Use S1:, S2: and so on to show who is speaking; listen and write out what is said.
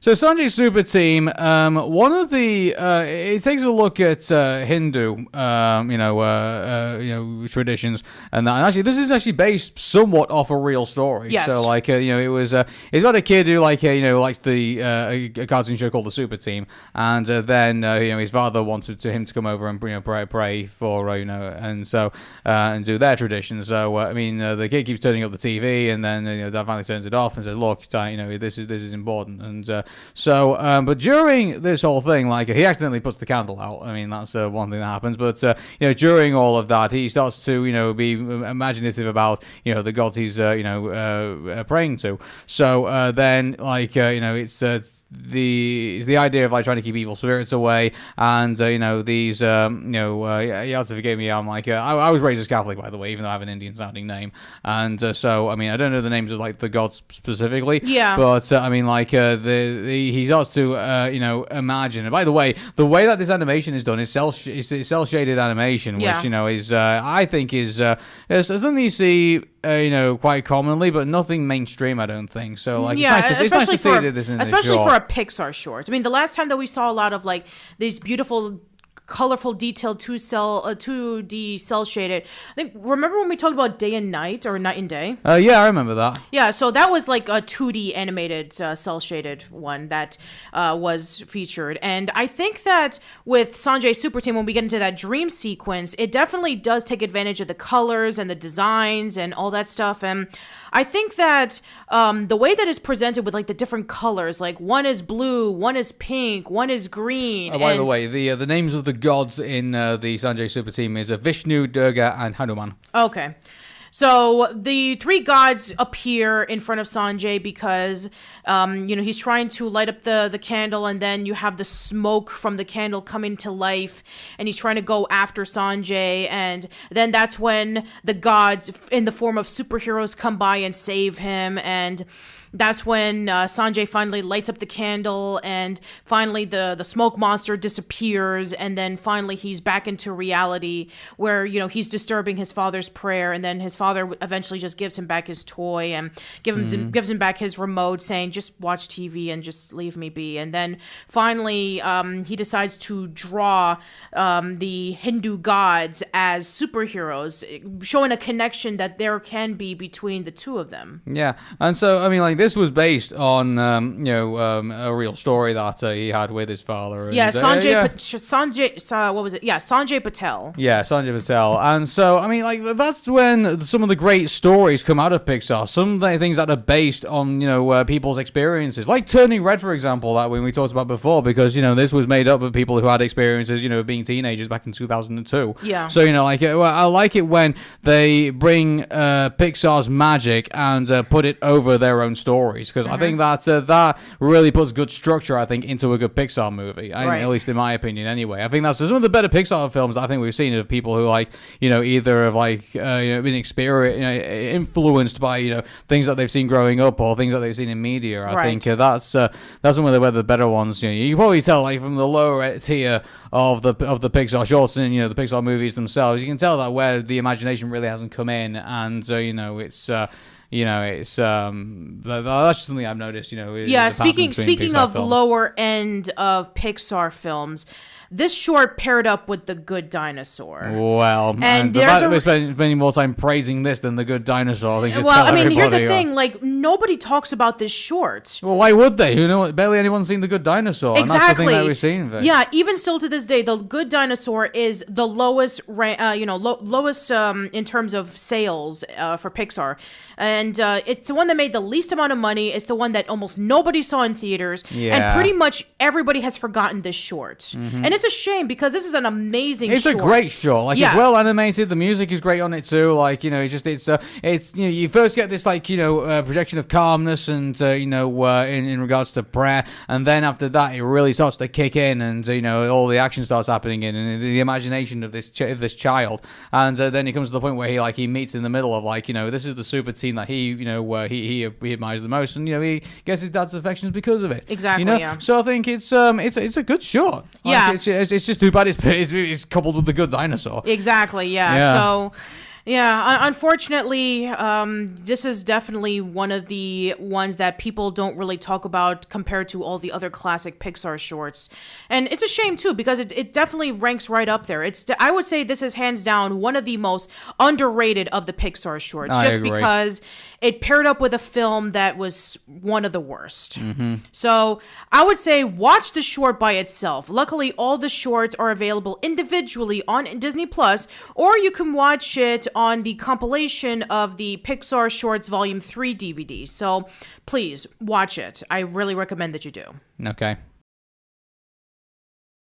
S1: So Sanjay's Super Team, one of the it takes a look at Hindu, traditions, and actually this is actually based somewhat off a real story.
S2: Yes.
S1: So like it was it's about a kid who likes the a cartoon show called the Super Team, and then his father wanted him to come over and pray for and so and do their traditions. So the kid keeps turning up the TV, and then dad finally turns it off and says, look, this is important, and but during this whole thing, like he accidentally puts the candle out. I mean, that's one thing that happens. But during all of that, he starts to be imaginative about the gods he's praying to. So then it's the idea of like trying to keep evil spirits away, and you have to forgive me. I'm like I was raised as Catholic, by the way, even though I have an Indian sounding name, and so I don't know the names of like the gods specifically.
S2: Yeah.
S1: But he starts to imagine. And by the way that this animation is done is cell shaded animation, which is I think is something you see quite commonly, but nothing mainstream, I don't think. So like it's nice to see this in
S2: especially for a Pixar short. I mean, the last time that we saw a lot of like these beautiful, colorful, detailed 2D cell shaded. I think, remember when we talked about Day and Night or Night and Day?
S1: Yeah, I remember that.
S2: Yeah, so that was like a 2D animated cell shaded one that was featured. And I think that with Sanjay Super Team, when we get into that dream sequence, it definitely does take advantage of the colors and the designs and all that stuff. And I think that the way that it's presented with like the different colors, like one is blue, one is pink, one is green.
S1: Oh, by the way, the names of the gods in the Sanjay Super Team is Vishnu, Durga, and Hanuman.
S2: Okay. So the three gods appear in front of Sanjay because, he's trying to light up the candle, and then you have the smoke from the candle coming to life, and he's trying to go after Sanjay, and then that's when the gods in the form of superheroes come by and save him, and that's when Sanjay finally lights up the candle, and finally the smoke monster disappears, and then finally he's back into reality where, he's disturbing his father's prayer, and then his father eventually just gives him back his toy and gives him back his remote, saying, just watch TV and just leave me be. And then finally he decides to draw the Hindu gods as superheroes, showing a connection that there can be between the two of them.
S1: Yeah, and so, this was based on, a real story that he had with his father. And,
S2: Sanjay Patel.
S1: Yeah, Sanjay Patel. And so, that's when some of the great stories come out of Pixar. Some of the things that are based on, people's experiences. Like Turning Red, for example, that we talked about before, because, this was made up of people who had experiences, of being teenagers back in 2002.
S2: Yeah.
S1: So, I like it when they bring Pixar's magic and put it over their own stories, because I think that really puts good structure, I think, into a good Pixar movie. At least in my opinion, anyway. I think that's some of the better Pixar films that I think we've seen of people who either have been influenced by things that they've seen growing up or things that they've seen in media. I think that's some of the better ones. You probably tell from the lower tier of the Pixar shorts and the Pixar movies themselves, you can tell that where the imagination really hasn't come in, and it's. It's that's just something I've noticed.
S2: Speaking of
S1: films.
S2: Lower end of Pixar films, this short paired up with The Good Dinosaur.
S1: Well, and we're spending more time praising this than The Good Dinosaur. I think
S2: here's the thing: nobody talks about this short.
S1: Well, why would they? Barely anyone's seen The Good Dinosaur.
S2: Exactly.
S1: And that's the thing that we've seen.
S2: Yeah, even still to this day, The Good Dinosaur is the lowest, lowest in terms of sales for Pixar, and it's the one that made the least amount of money. It's the one that almost nobody saw in theaters, and pretty much everybody has forgotten this short. And it's a shame because this is an amazing short.
S1: It's a great short. It's well animated. The music is great on it too. It's you first get this projection of calmness and in regards to prayer, and then after that it really starts to kick in, and all the action starts happening in, and the imagination of this child, and then it comes to the point where he meets in the middle of this is the super team that he admires the most, and he gets his dad's affections because of it.
S2: Exactly. Yeah.
S1: So I think it's a good short. It's just too bad it's coupled with The Good Dinosaur.
S2: Exactly, yeah. So Yeah, unfortunately, this is definitely one of the ones that people don't really talk about compared to all the other classic Pixar shorts. And it's a shame, too, because it definitely ranks right up there. I would say this is hands down one of the most underrated of the Pixar shorts,
S1: I
S2: just
S1: agree.
S2: because it paired up with a film that was one of the worst. So I would say watch the short by itself. Luckily, all the shorts are available individually on Disney Plus, or you can watch it on the compilation of the Pixar Shorts Volume 3 DVD. So please watch it. I really recommend that you do.
S1: Okay.